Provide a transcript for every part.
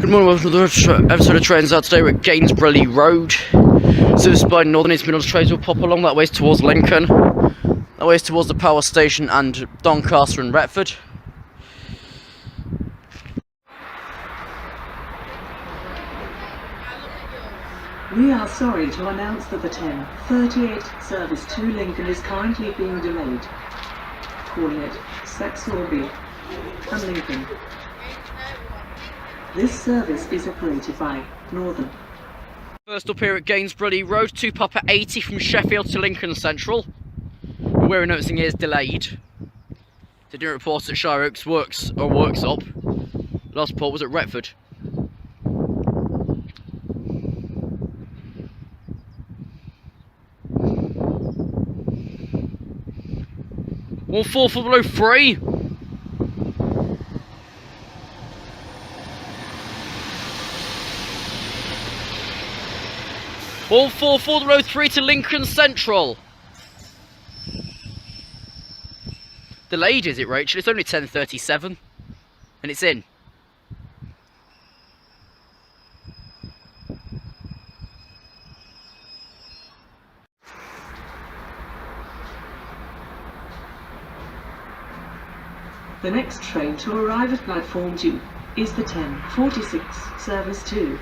Good morning, welcome to another episode of Trains Out. Today we're at Gainsborough Lea Road. Serviced by Northern East Midlands trains will pop along that way towards Lincoln. That way towards the power station and Doncaster and Retford. We are sorry to announce that the 10:38 service to Lincoln is currently being delayed. Calling it Fasteroute and Lincoln. This service is operated by Northern. First up here at Gainsborough Lea Road, 2 Papa 80 from Sheffield to Lincoln Central. And we're noticing it is delayed. They didn't report at Shire Oaks works up. Last report was at Retford. One 4 for below 3. All 4 for the road 3 to Lincoln Central. Delayed, is it, Rachel? It's only 10:37 and it's in. The next train to arrive at platform 2 is the 10:46 service to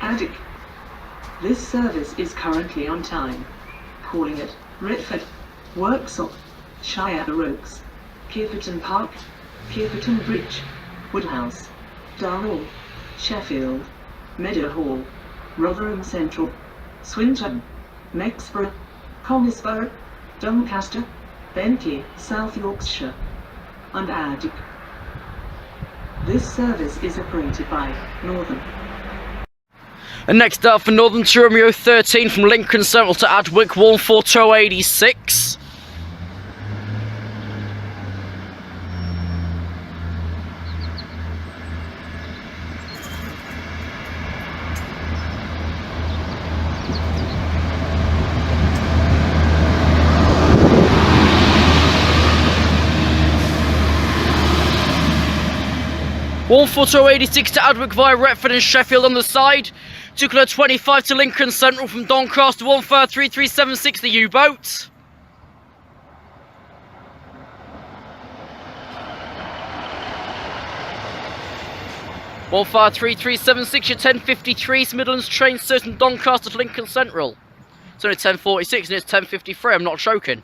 Addick. This service is currently on time. Calling it Retford, Worksop, Shire Oaks, Keeperton Park, Keeperton Bridge, Woodhouse, Darwell, Sheffield, Meadowhall, Rotherham Central, Swinton, Mexborough, Conisborough, Doncaster, Bentley, South Yorkshire, and Addick. This service is operated by Northern. And next up for Northern to Romeo 13 from Lincoln Central to Adwick, 14286. One 14286 to Adwick via Retford and Sheffield on the side. 2:25 to Lincoln Central from Doncaster, 153376 the U-boat. One 153376 your 10:53 Midlands train service from Doncaster to Lincoln Central. It's only 10:46 and it's 10:53. I'm not joking.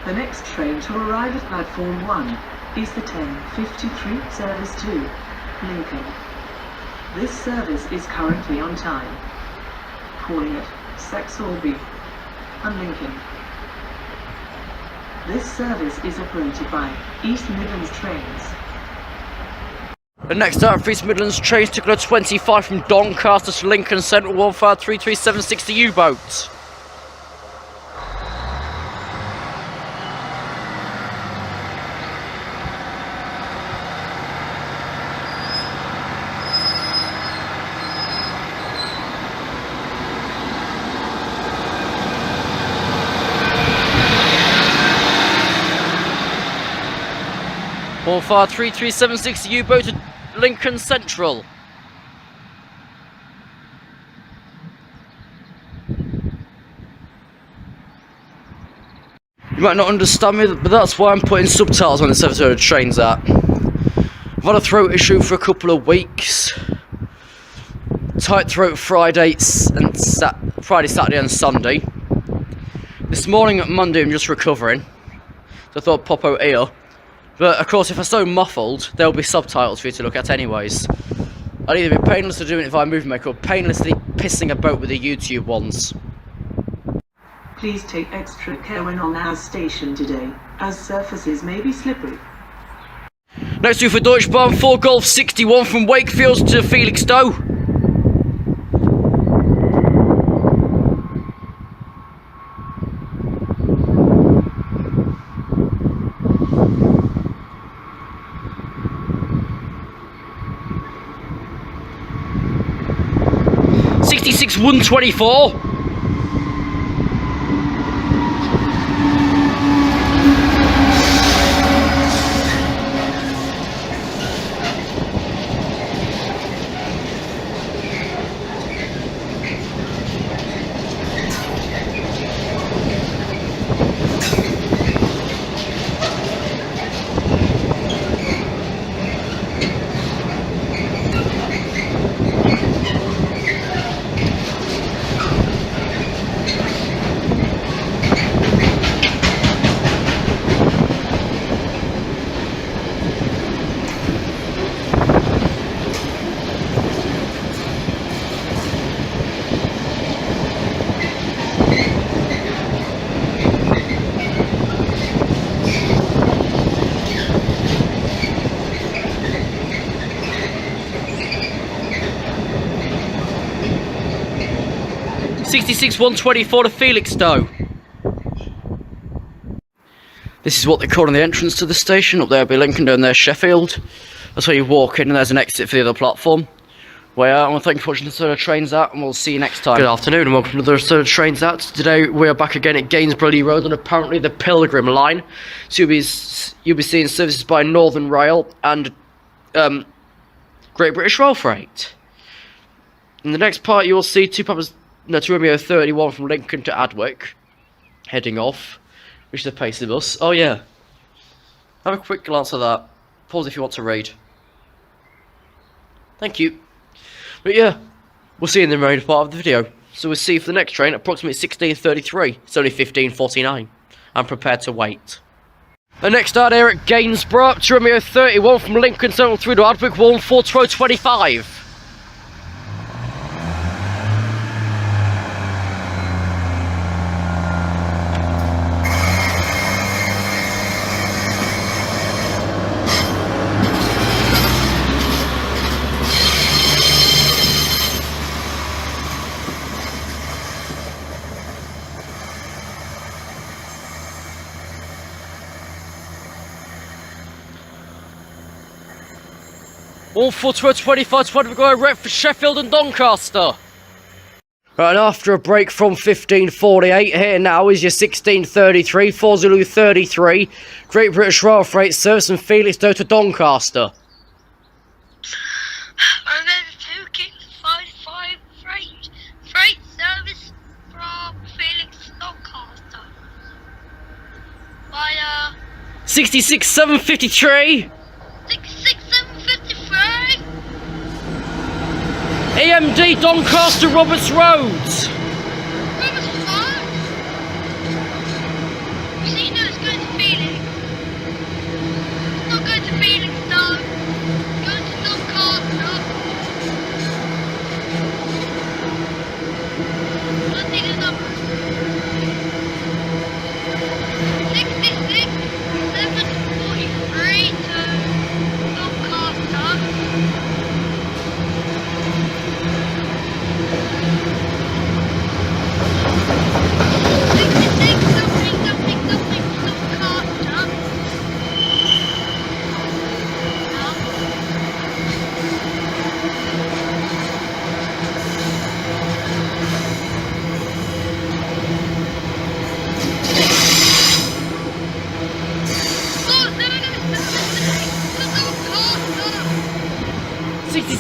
The next train to arrive at platform 1 is the 10:53 service to Lincoln. This service is currently on time. Calling it Fasteroute and Lincoln. This service is operated by East Midlands Trains. The next up for East Midlands trains 2:25 from Doncaster to Lincoln Central, 153376 the U-boat. All 3376 U-boat to Lincoln Central. You might not understand me, but that's why I'm putting subtitles on this episode of Trains Out. I've had a throat issue for a couple of weeks. Tight throat Friday, Saturday and Sunday. This morning at Monday I'm just recovering, so I thought I'd pop out here. But of course, if I'm so muffled, there'll be subtitles for you to look at anyways. I'd either be painless to doing it via movie maker or painlessly pissing about with the YouTube ones. Please take extra care when on our station today, as surfaces may be slippery. Next two for Deutsche Bahn, 4 Golf 61 from Wakefield to Felixstowe. 124. '66 124 to Felixstowe. This is what they call on the entrance to the station. Up there will be Lincoln, down there Sheffield. That's where you walk in and there's an exit for the other platform. We are, and thank you for watching the Third of Trains Out, and we'll see you next time. Good afternoon and welcome to the Third of Trains Out. Today we are back again at Gainsborough Lea Road on apparently the Pilgrim line. So you'll be seeing services by Northern Rail and Great British Rail Freight. In the next part you will see to Romeo 31 from Lincoln to Adwick, heading off, which is the Pacey bus. Oh yeah, have a quick glance at that. Pause if you want to read. Thank you. But yeah, we'll see you in the remainder part of the video. So we'll see you for the next train at approximately 16:33. It's only 15:49. I'm prepared to wait. The next start here at Gainsborough, to Romeo 31 from Lincoln Central through to Adwick, 14225. All 425 to go right for Sheffield and Doncaster. Right, and after a break from 15:48, here now is your 16:33, 4 Zulu 33, Great British Rail Freight service from Felixstowe to Doncaster. And then 2 Kings 55 freight service from Felix Doncaster. Via 66 753. 66 753. EMD Doncaster Roberts Roads. Roberts Road. So you know it's going to Felix. It's not going to Felix though. It's going to Doncaster. Let's see the number. 66 743 to Doncaster.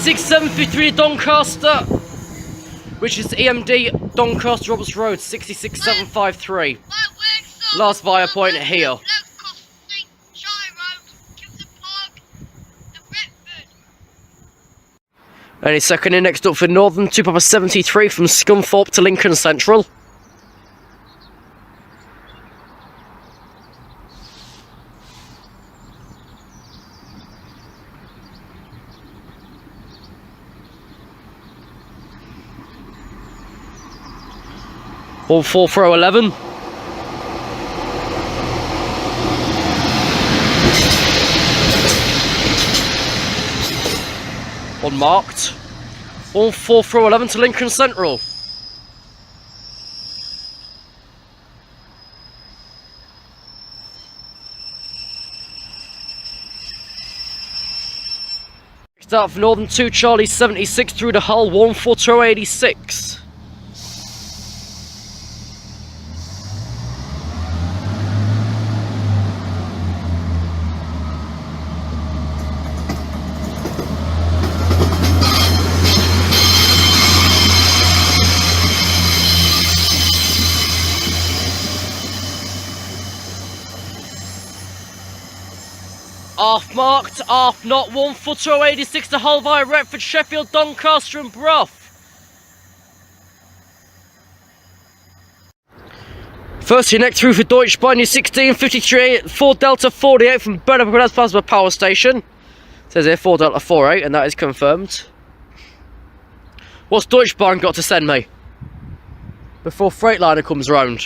Six 753 Doncaster, which is EMD Doncaster Roberts Road, 66 753. Last via point here. Any second in next up for Northern, 2 Papa 73 from Scunthorpe to Lincoln Central. All 4 for 11. Unmarked. All 4 for 11 to Lincoln Central. Next up for Northern, 2 Charlie 76 through to Hull, 14286. Half marked, half not 1 footer 086 to Hull via Retford, Sheffield, Doncaster and Brough. Firstly, next through for Deutsche Bahn, 1653, 4 Delta 48 from Bernard Plasma Power Station. Says here 4 Delta 48, and that is confirmed. What's Deutsche Bahn got to send me before Freightliner comes round?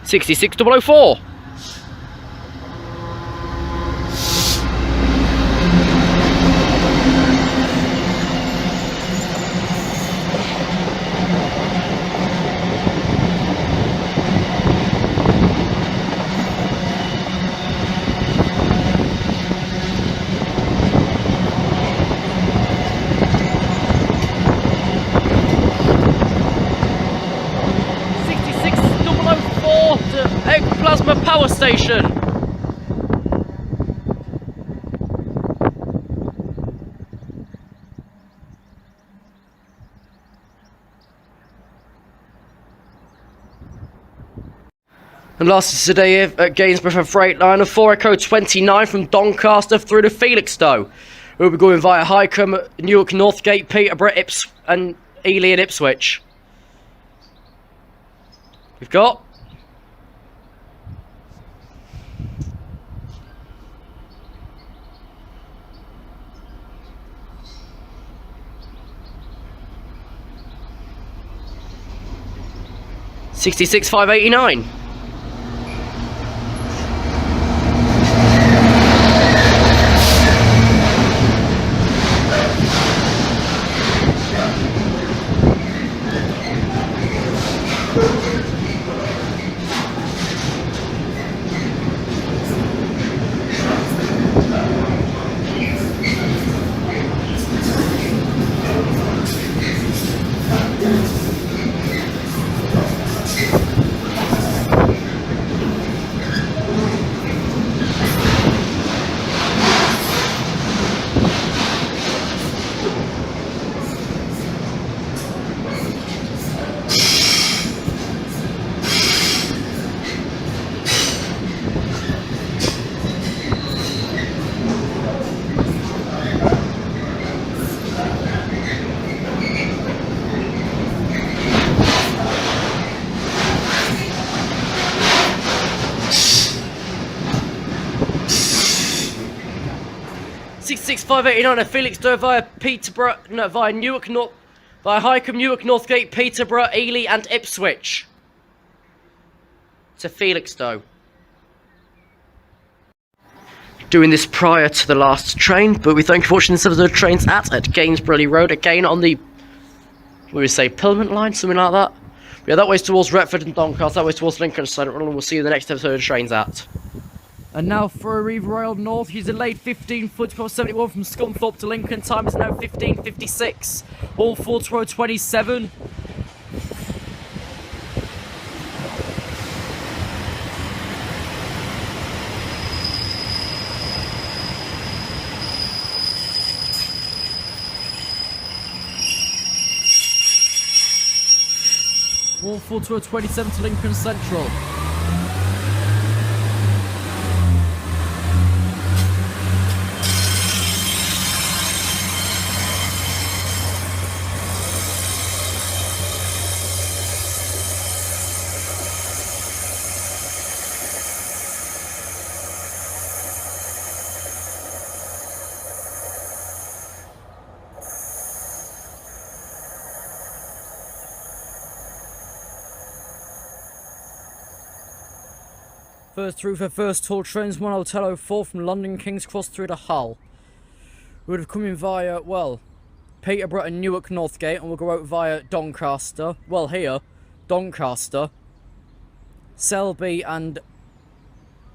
$66,004. Plasma Power Station. And last today at Gainsborough for Freightliner, 4 Echo 29 from Doncaster through to Felixstowe. We'll be going via Highcombe, Newark, Northgate, Peterborough, and Ely and Ipswich. We've got 66,589. $66,589 at Felixstowe via Peterborough, no, via Newark, via Highcombe, Newark, Northgate, Peterborough, Ely and Ipswich to Felixstowe. Doing this prior to the last train, but we thank you for watching this episode of Trains at Gainsborough Lea Road, again on the, what do we say, Pilment line, something like that. Yeah, that way's towards Retford and Doncaster, that way's towards Lincolnshire, and we'll see you in the next episode of Trains at. And now for a Reeve Royal North, he's delayed 15 foot across 71 from Scunthorpe to Lincoln. Time is now 15:56. All 4 to row 27. All 4 to row 27 to Lincoln Central. First through for first tall trains, 1 Hotel 04 from London King's Cross through to Hull. We would have come in via, well, Peterborough and Newark Northgate, and we'll go out via Doncaster, well here, Doncaster, Selby and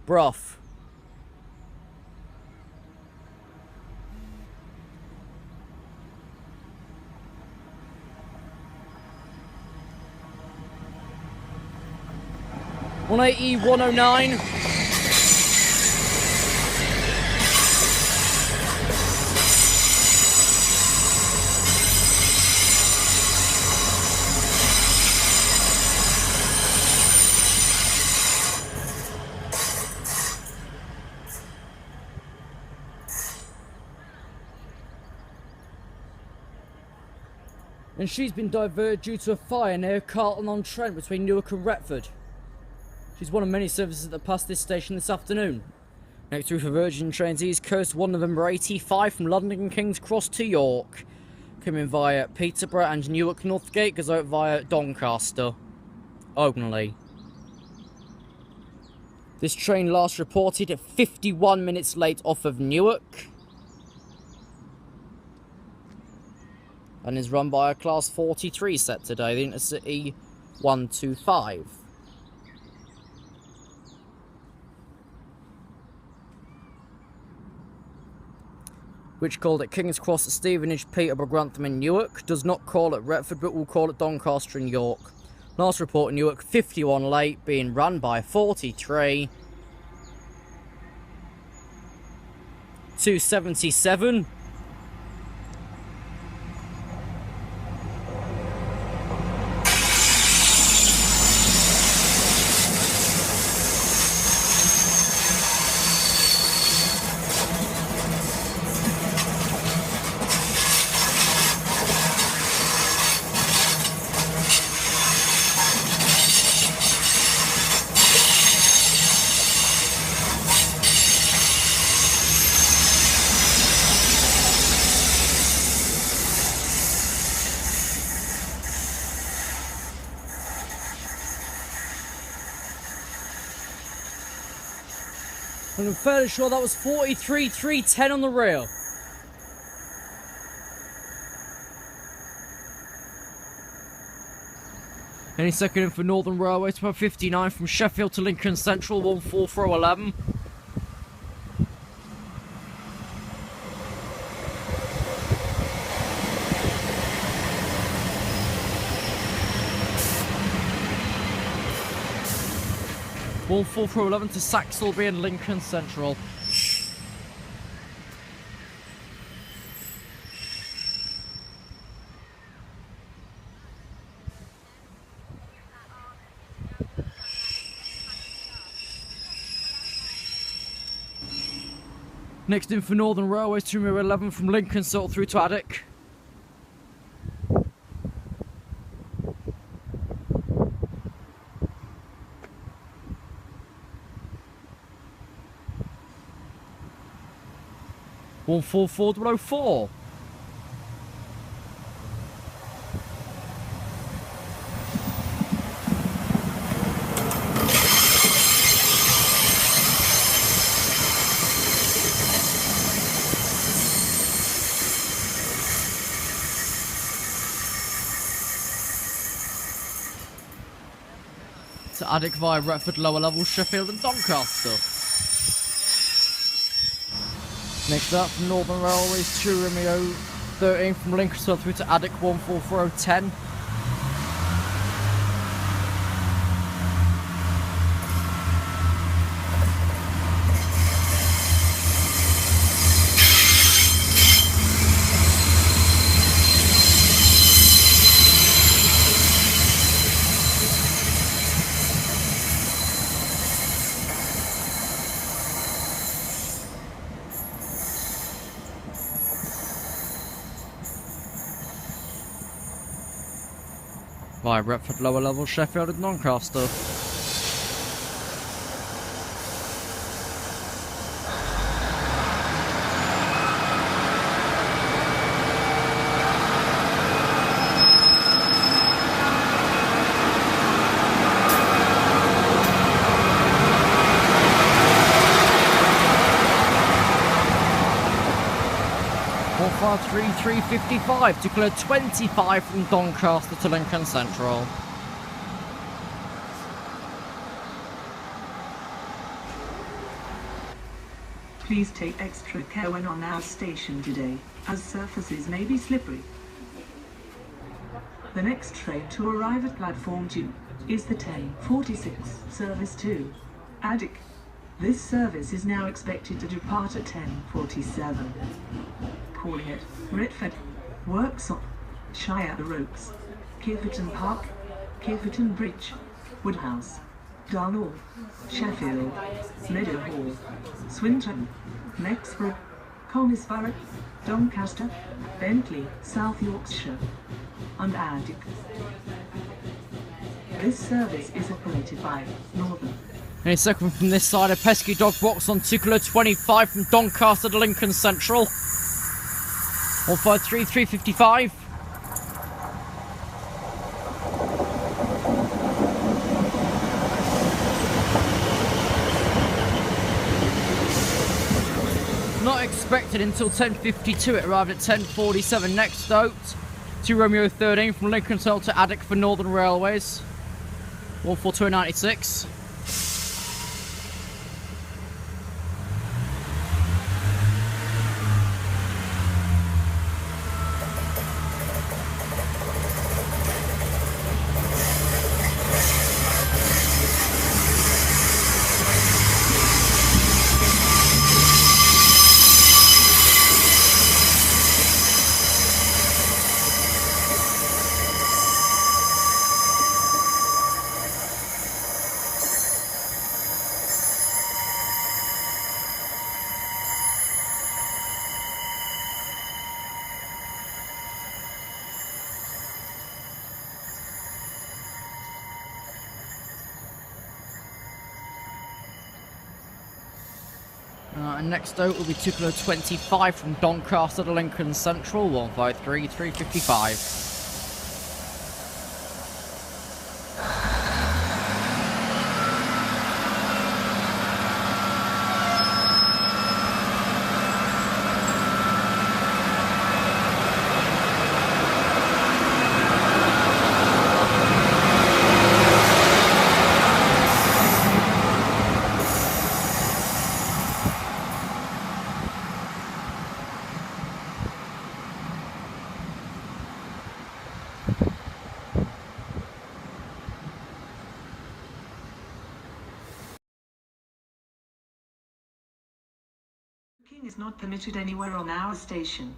Brough. (180, 109). and she's been diverted due to a fire near Carlton-on-Trent between Newark and Retford. She's one of many services that passed this station this afternoon. Next route for Virgin Trains East Coast 1 November 85 from London and King's Cross to York. Coming via Peterborough and Newark Northgate, goes out via Doncaster only. This train last reported at 51 minutes late off of Newark. And is run by a Class 43 set today, the Intercity 125. Which called at King's Cross, Stevenage, Peterborough, Grantham and Newark. Does not call at Retford, but will call at Doncaster and York. Last report in Newark, 51 late, being run by 43. 277. And I'm fairly sure that was 43.310 on the rail. Any second in for Northern Railway, 12:59 from Sheffield to Lincoln Central, 14411. One 4411 to Saxilby and Lincoln Central. Next in for Northern Railways, 211 from Lincoln Central through to Addick. One 4404. To Addick via Retford, lower level, Sheffield and Doncaster. Next up from Northern Railways, 2 Romeo 13 from Lincolnshire through to Addick, 14410. Via Retford, lower level, Sheffield and Doncaster. Far 355 to clear 25 from Doncaster to Lincoln Central. Please take extra care when on our station today, as surfaces may be slippery. The next train to arrive at platform 2 is the 10:46 service to Addick. This service is now expected to depart at 10:47. Calling at Retford, Worksop, Shire Oaks, Kiverton Park, Kiverton Bridge, Woodhouse, Darnall, Sheffield, Meadowhall, Swinton, Mexborough, Conisborough, Doncaster, Bentley, South Yorkshire. and Attic. This service is operated by Northern. Any second from this side, a pesky dog box on Tucolo 25 from Doncaster to Lincoln Central. 153 355. Not expected until 10:52. It arrived at 10:47. NexTrain to Romeo 13 from Lincoln Central to Attic for Northern Railways. 14296. And next out will be Tucolo 25 from Doncaster to Lincoln Central, 153 355. Parking is not permitted anywhere on our station.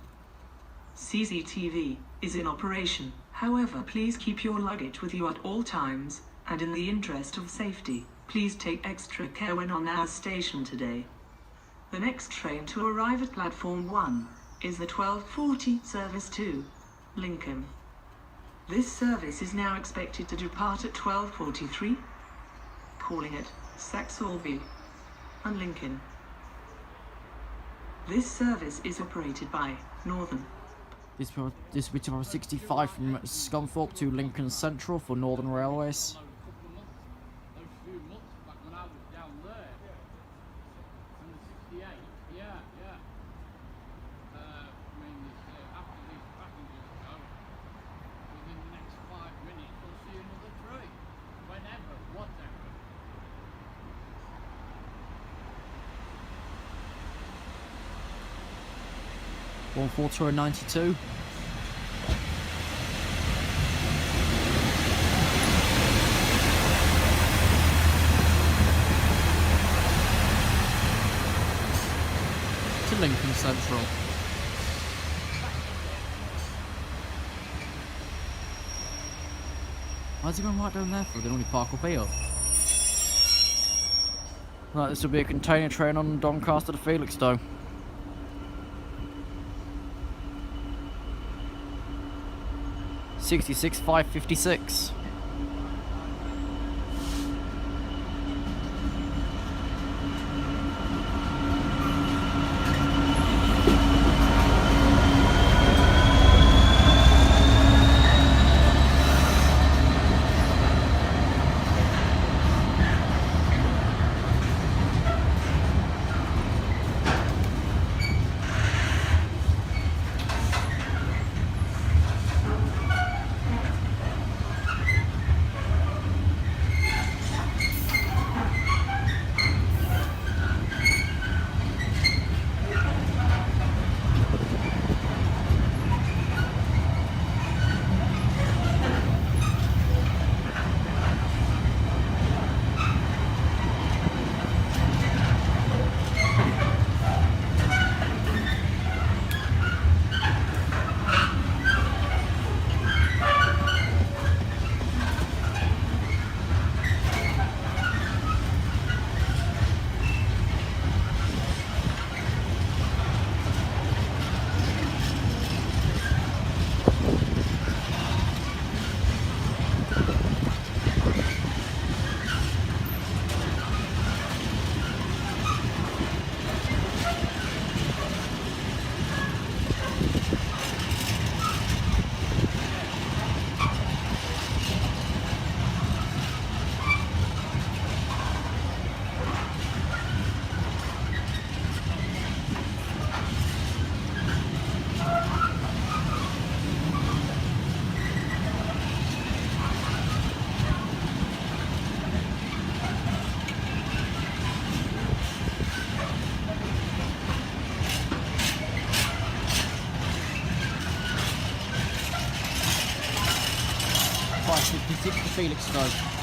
CCTV is in operation. However, please keep your luggage with you at all times, and in the interest of safety, please take extra care when on our station today. The next train to arrive at platform 1 is the 12:40 service to Lincoln. This service is now expected to depart at 12:43, calling at Saxorby and Lincoln. This service is operated by Northern. This will be tomorrow 65 from Scunthorpe to Lincoln Central for Northern Railways. One 4292. To Lincoln Central. Why's he going right down there for? They only park up here. Right, this will be a container train on Doncaster to Felixstowe. '66 556. 66 to Felixstowe.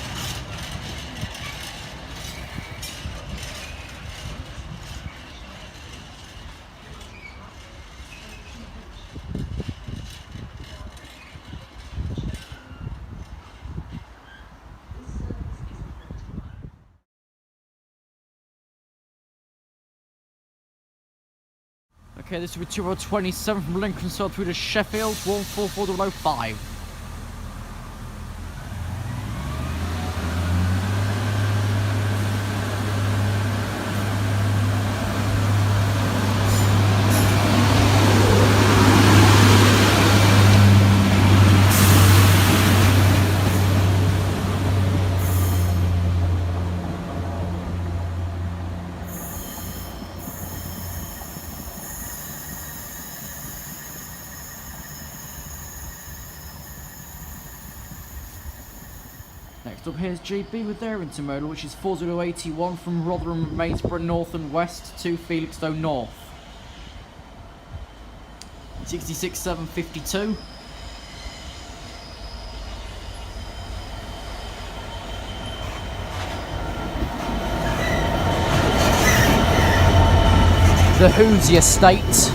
Okay, this will be 227 from Lincolnshire through to Sheffield, 14405. Next up here's GB with their intermodal, which is 4081 from Rotherham, Maidstone North and West to Felixstowe North. 66752. The Hoosier Estate.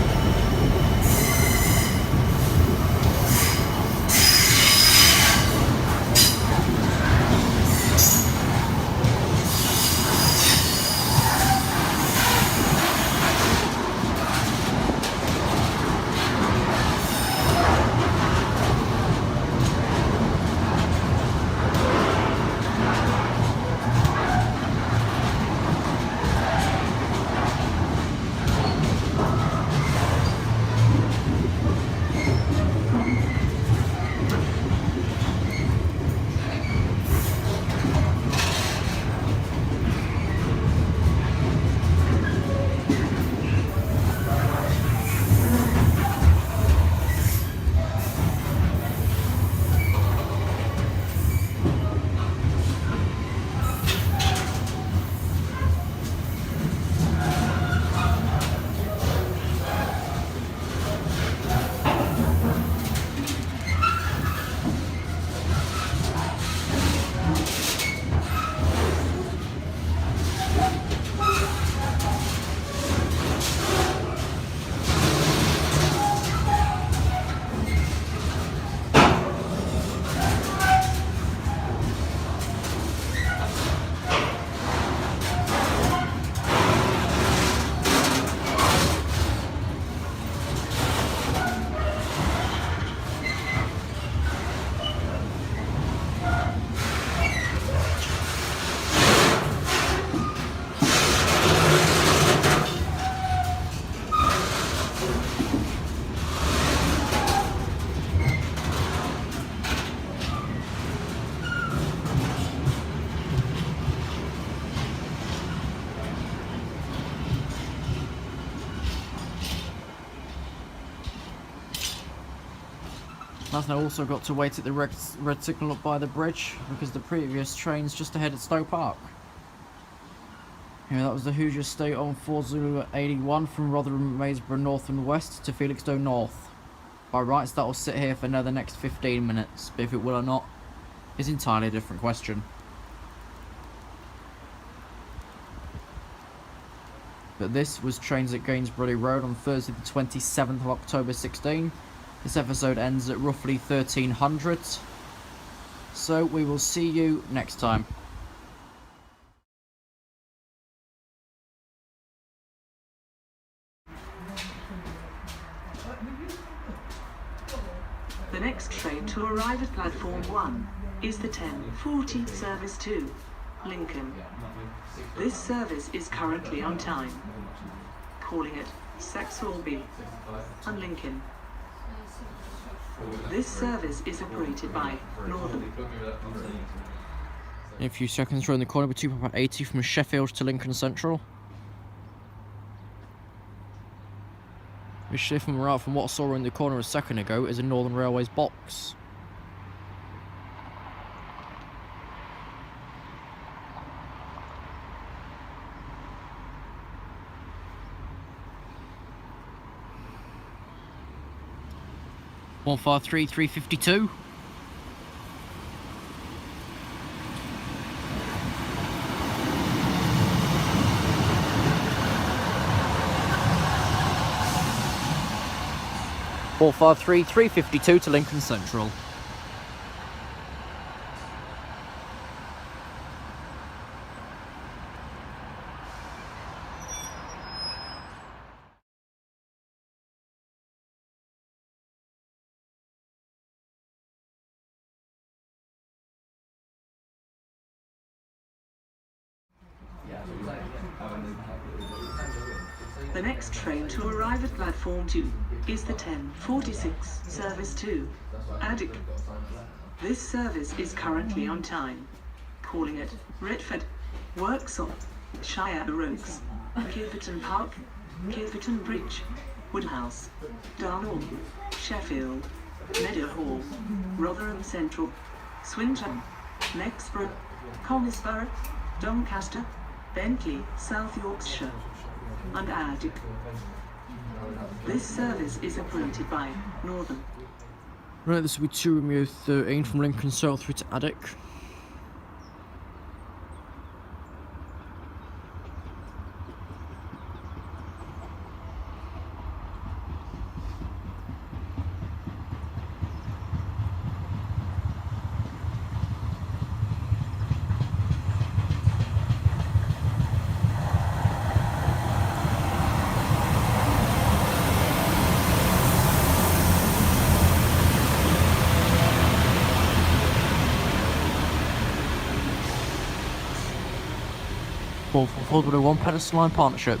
That's now also got to wait at the red signal up by the bridge because the previous train's just ahead at Stowe Park. That was the Hoosier Estate on 4081 from Rotherham, Maidstone North and West to Felixstowe North. By rights that will sit here for another next 15 minutes, but if it will or not is entirely a different question. But this was Trains at Gainsborough Lea Road on Thursday the 27th of October 16. This episode ends at roughly 1300, so we will see you next time. The next train to arrive at platform 1 is the 10:40 service to Lincoln. This service is currently on time. Calling it Saxhorby and Lincoln. This service is operated by Northern. In a few seconds, we're in the corner with 2.80 from Sheffield to Lincoln Central. This shift from right from what I saw in the corner a second ago is a Northern Railways box. (153 352). 453 352 to Lincoln Central. The next train to arrive at platform 2 is the 10:46 service to Addick. This service is currently on time. Calling at Retford, Worksop, Shire Oaks, Kilverton Park, Kilverton Bridge, Woodhouse, Darnall, Sheffield, Meadowhall, Rotherham Central, Swinton, Nextborough, Conisborough, Doncaster, Bentley, South Yorkshire, and Addick. This service is operated by Northern. Right, this will be 2 Romeo 13 from Lincoln South through to Addick. Forward with a 1 pedestal line partnership.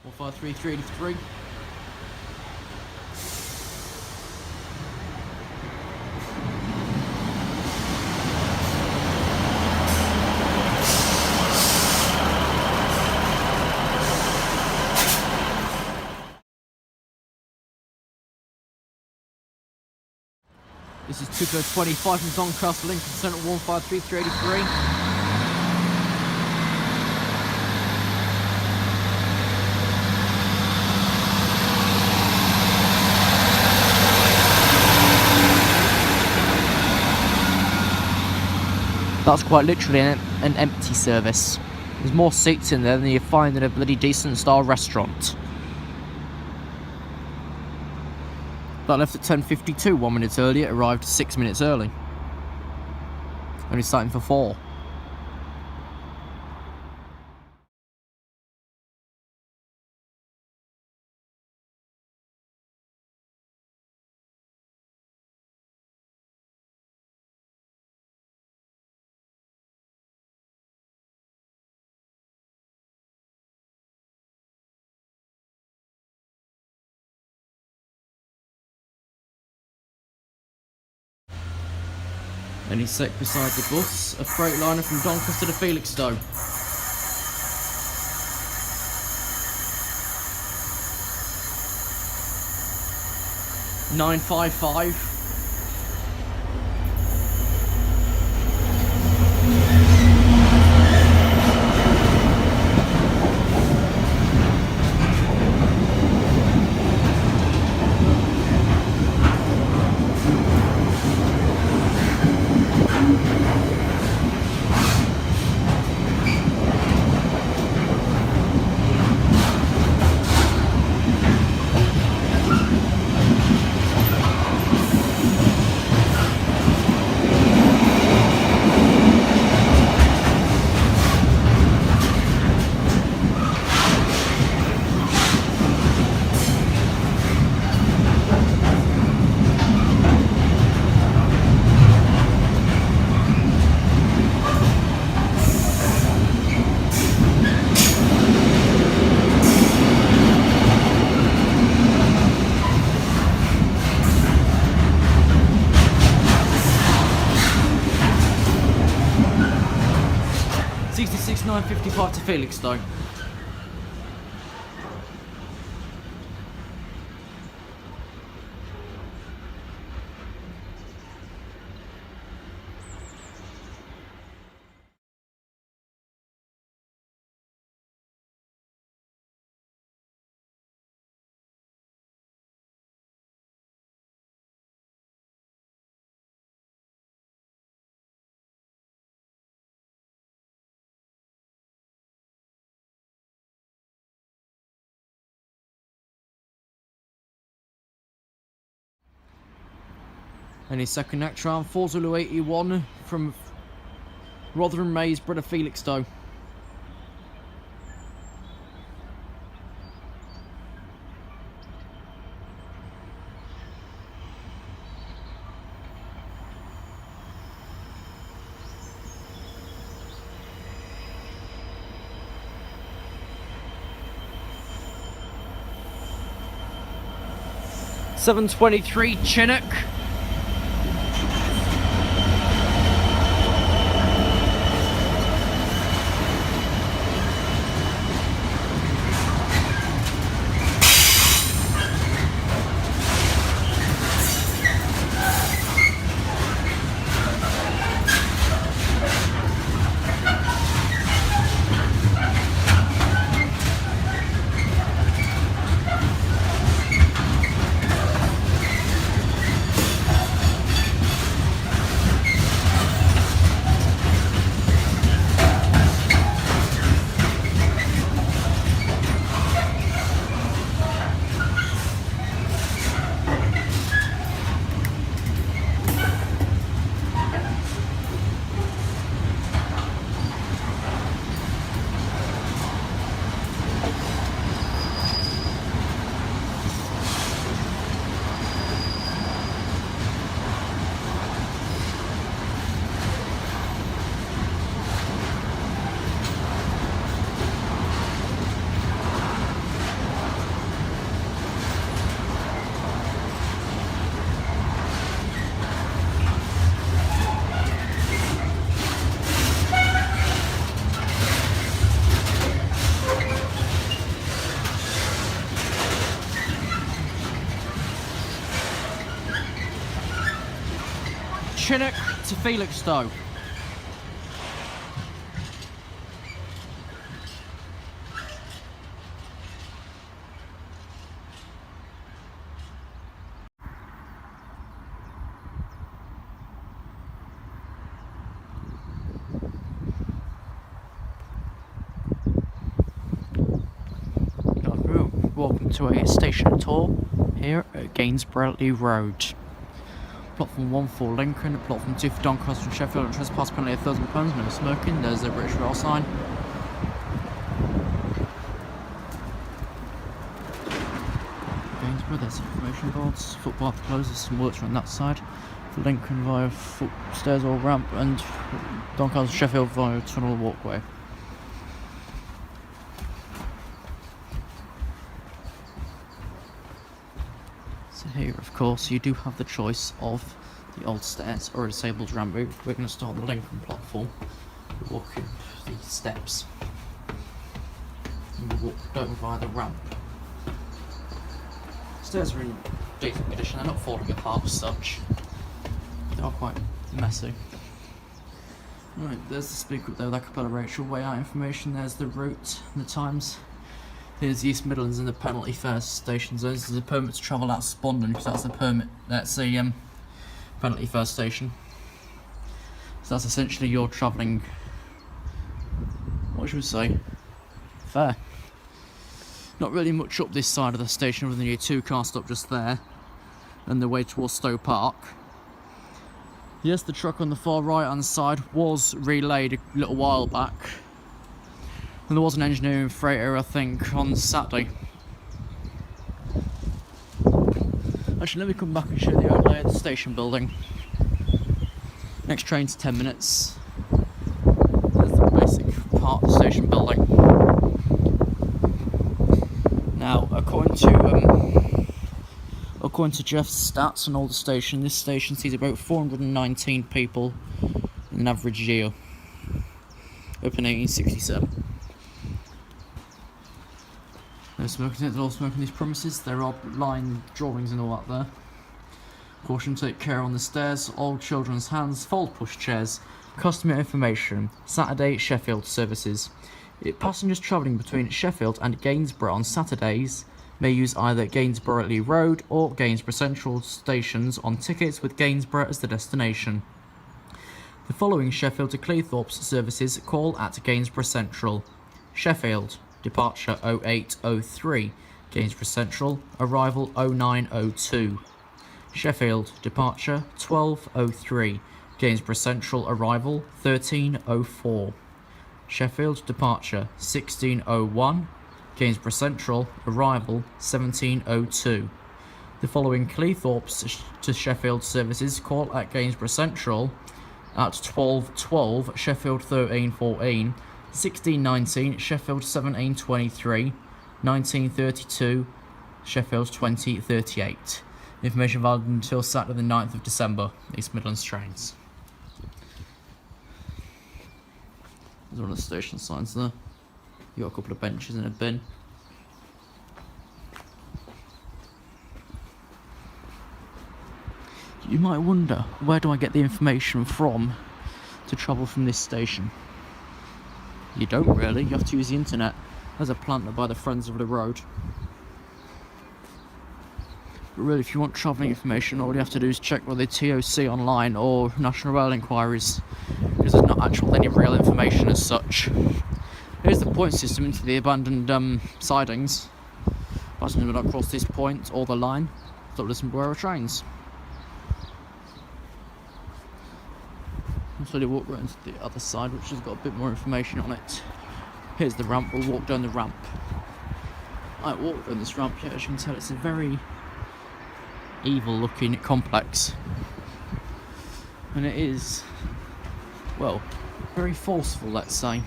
One 5 3 383. This is 225 from Doncaster, Lincoln Central 153 383. That's quite literally an empty service. There's more seats in there than you find in a bloody decent style restaurant. That left at 10:52, 1 minute earlier, arrived 6 minutes early. Only starting for 4. And he's set beside the bus, a freight liner from Doncaster to Felixstowe. $955. $66,955 to Felixstowe. Any second NexTrain 4081 from Rotherham Mays, Brother Felixstowe. $723 Chinook. Chinook to Felixstowe. Welcome to a station tour here at Gainsborough Lea Road. Platform 1 for Lincoln, platform 2 for Doncaster and Sheffield, and trespass penalty of £1,000, no smoking. There's a British Rail sign. Gainsborough, there's information boards, footpath closes, some works on that side. For Lincoln via foot stairs or ramp, and Doncaster and Sheffield via tunnel walkway. So here, of course, you do have the choice of the old stairs or a disabled ramp route. We're going to start on the Lincoln platform. We'll walk up the steps and we'll walk down via the ramp. Stairs are in decent condition, they're not falling apart as such. They are quite messy. Right, there's the speaker up there with acapella Rachel, way out information. There's the route and the times. Here's the East Midlands and the penalty fare station zones. This is a permit to travel out Spondon, because that's the permit. That's the penalty fare station. So that's essentially your travelling. What should we say? Fare. Not really much up this side of the station, other than your 2-car stop just there, and the way towards Stowe Park. Yes, the truck on the far right hand side was relayed a little while back. And there was an engineering freighter, I think, on Saturday. Actually, let me come back and show you the outlay of the station building. Next train's 10 minutes. There's the basic part of the station building. Now, according to Jeff's stats on all the station, this station sees about 419 people in an average year. Open 1867. No smoking, they're all smoking these premises. There are line drawings and all that there. Caution, take care on the stairs, all children's hands, fold push chairs, customer information, Saturday Sheffield services. Passengers travelling between Sheffield and Gainsborough on Saturdays may use either Gainsborough Lea Road or Gainsborough Central stations on tickets with Gainsborough as the destination. The following Sheffield to Cleethorpes services call at Gainsborough Central. Sheffield, departure 0803, Gainsborough Central, arrival 0902. Sheffield, departure 12:03. Gainsborough Central, arrival 13:04. Sheffield, departure 16:01. Gainsborough Central, arrival 17:02. The following Cleethorpes to Sheffield services call at Gainsborough Central at 12:12, Sheffield 13:14, 16:19, Sheffield 17:23, 19:32, Sheffield 20:38. Information valid until Saturday the 9th of December. East Midlands trains. There's one of the station signs there. You got a couple of benches and a bin. You might wonder, where do I get the information from to travel from this station? You don't really, you have to use the internet. There's a plant by the Friends of the Road. But really, if you want travelling information, all you have to do is check with the TOC online or National Rail Inquiries, because there's not actually any real information as such. Here's the point system into the abandoned sidings. Passengers will not cross this point or the line. Stop listening to our trains. So they walk round to the other side, which has got a bit more information on it. Here's the ramp. We'll walk down the ramp. I walked down this ramp here. As you can tell, it's a very evil-looking complex, and it is, well, very forceful, let's say.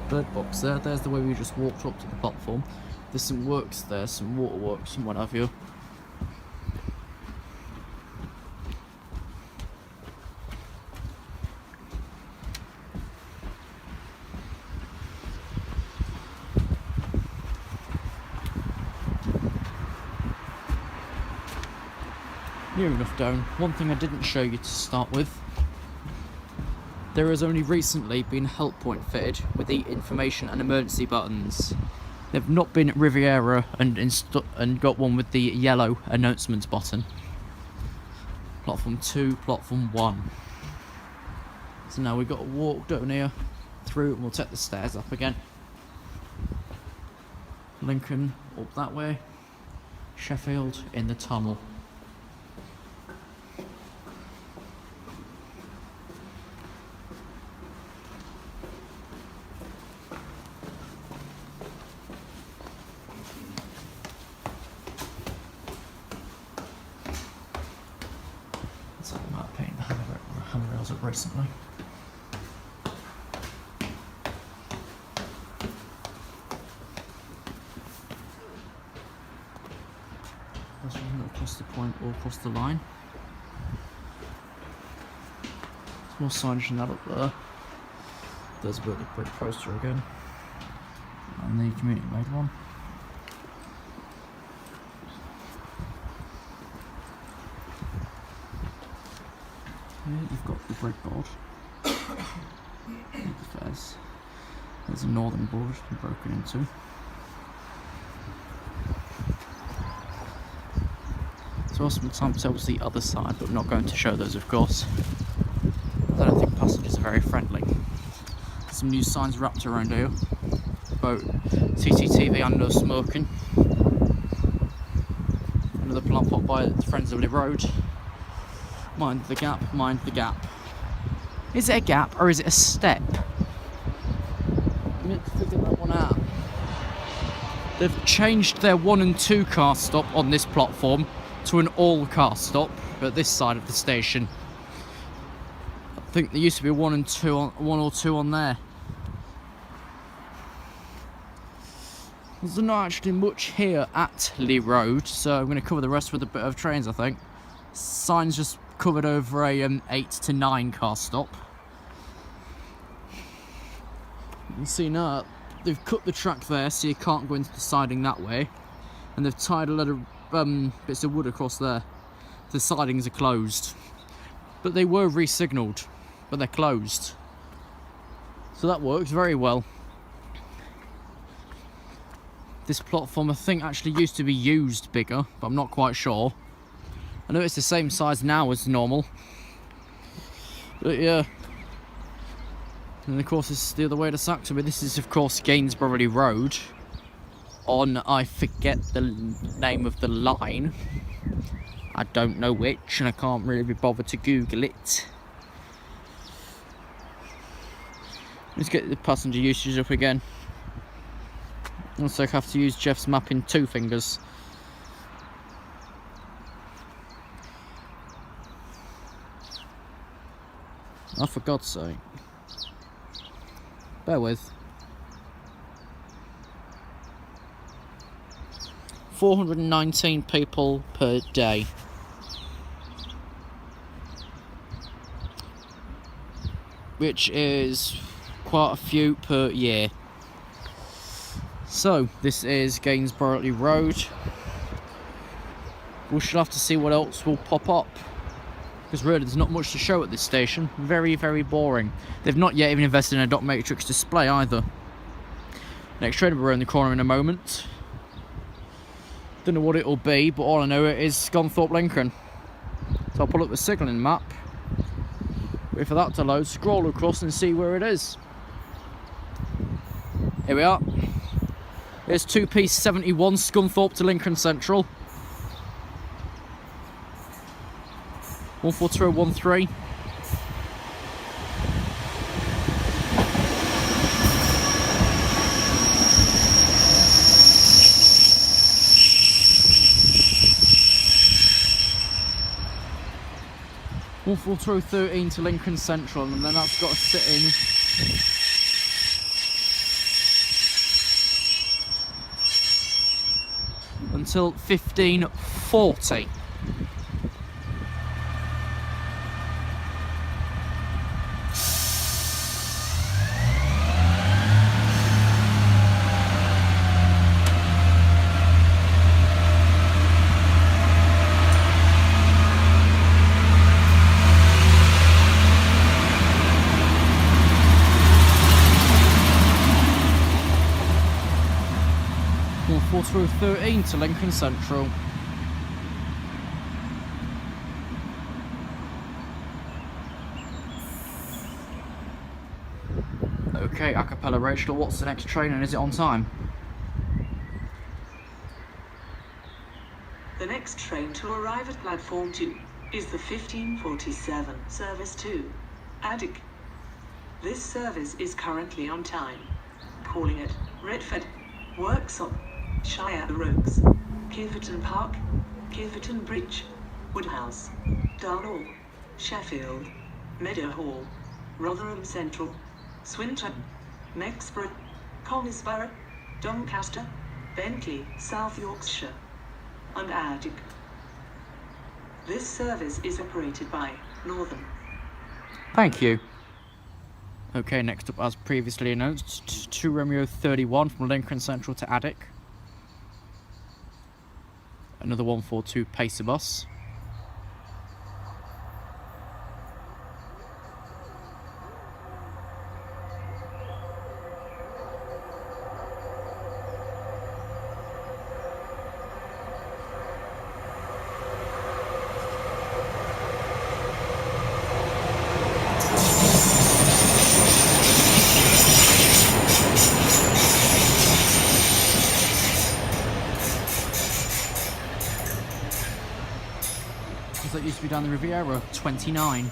Bird box there. There's the way we just walked up to the platform. There's some works there, some waterworks and what have you. Near enough down. One thing I didn't show you to start with. There has only recently been a help point fitted with the information and emergency buttons. They've not been at Riviera and got one with the yellow announcements button. Platform 2, platform 1. So now we've got to walk down here through and we'll take the stairs up again. Lincoln up that way. Sheffield in the tunnel. So I might paint the handrails up recently. Let's run across the point or across the line. There's more signage than that up there. There's a bit of the brick poster again. And the community made one. Here you've got the breadboard. There's a northern board broken into. There's also some timetables the other side, but we're not going to show those, of course. I don't think passengers are very friendly. Some new signs wrapped around here about CCTV and no smoking. Another plant put by Friends of the Road. Mind the gap, mind the gap. Is it a gap or is it a step? I need to figure that one out. They've changed their 1 and 2 car stop on this platform to an all car stop at this side of the station. I think there used to be 1 and 2 on 1 or 2 on there. There's not actually much here at Lea Road, so I'm going to cover the rest with a bit of trains, I think. Signs just covered over a 8 to 9 car stop. You can see now they've cut the track there so you can't go into the siding that way, and they've tied a lot of bits of wood across there. The sidings are closed, but they were re-signalled, but they're closed, so that works very well. This platform I think actually used to be used bigger, but I'm not quite sure. I know it's the same size now as normal, but yeah, And of course, this is the other way to Saxby. This is, of course, Gainsborough Lea Road. On, I forget the name of the line. I don't know which, and I can't really be bothered to Google it. Let's get the passenger usage up again. Also, I have to use Jeff's map in 2 fingers. Oh, for God's sake. Bear with. 419 people per day. Which is quite a few per year. So, this is Gainsborough Lea Road. We shall have to see what else will pop up. Because really, there's not much to show at this station. Very, very boring. They've not yet even invested in a dot matrix display either. NexTrain will be around the corner in a moment. Don't know what it'll be, but all I know it is Scunthorpe Lincoln. So I'll pull up the signalling map. Wait for that to load, scroll across and see where it is. Here we are. There's 2P71 Scunthorpe to Lincoln Central. 14213. One 13 to Lincoln Central, and then that's got to sit in. Until 1540. Through 13 to Lincoln Central. Okay, acapella Rachel, what's the next train and is it on time? The next train to arrive at platform 2 is the 1547 service to Addick. This service is currently on time. Calling at Redford, Worksop, Shire Oaks, Kiverton Park, Kiverton Bridge, Woodhouse, Darnall, Sheffield, Meadowhall, Rotherham Central, Swinton, Mexborough, Conisborough, Doncaster, Bentley, South Yorkshire, and Addick. This service is operated by Northern. Thank you. Okay, next up, as previously announced, 2 Romeo 31 from Lincoln Central to Addick. Another 142 Pacer bus. That used to be down the Riviera, 29.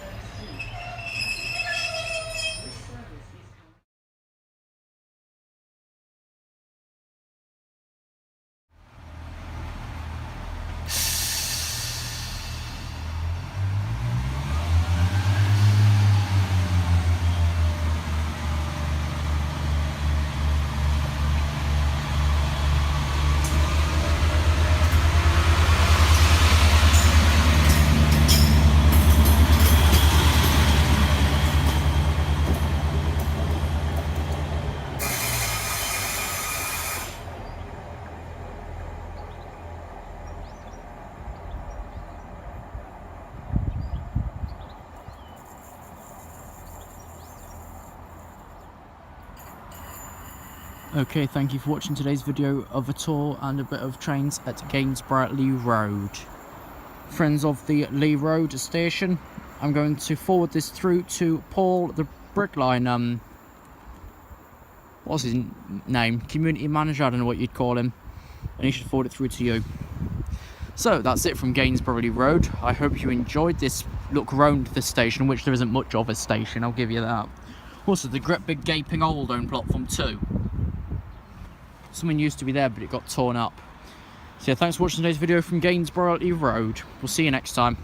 Okay, thank you for watching today's video of a tour and a bit of trains at Gainsborough Lea Road. Friends of the Lea Road station, I'm going to forward this through to Paul, the Brickline what's his name? Community manager, I don't know what you'd call him. And he should forward it through to you. So that's it from Gainsborough Lea Road. I hope you enjoyed this look round the station, which there isn't much of a station, I'll give you that. Also, the great big gaping hole down platform 2. Something used to be there, but it got torn up. So yeah, thanks for watching today's video from Gainsborough Lea Road. We'll see you next time.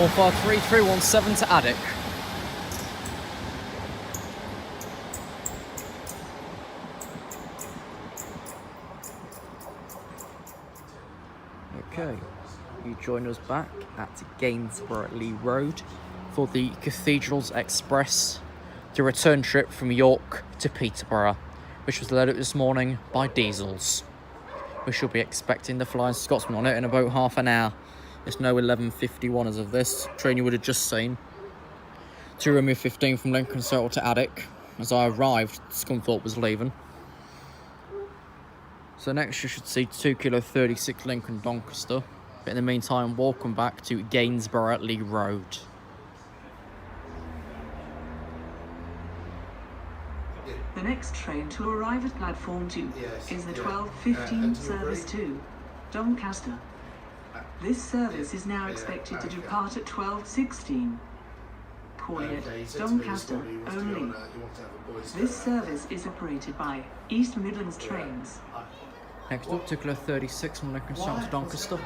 All 43317 to Addick. Okay, you join us back at Gainsborough Lea Road for the Cathedrals Express, the return trip from York to Peterborough, which was led up this morning by Diesels. We should be expecting the Flying Scotsman on it in about half an hour. It's now 11:51 as of this. Train you would have just seen. 2 Romeo 15 from Lincolnshire to Addick. As I arrived, Scunthorpe was leaving. So next you should see 2 Kilo 36 Lincoln Doncaster. But in the meantime, welcome back to Gainsborough Lea Road. The next train to arrive at platform 2 is the 12:15 service to Doncaster. This service is now expected to depart at 12:16. Calling it Doncaster only. This service is operated by East Midlands Trains. Next up, 2 Kilo 36 from Lincolnshire to Doncaster.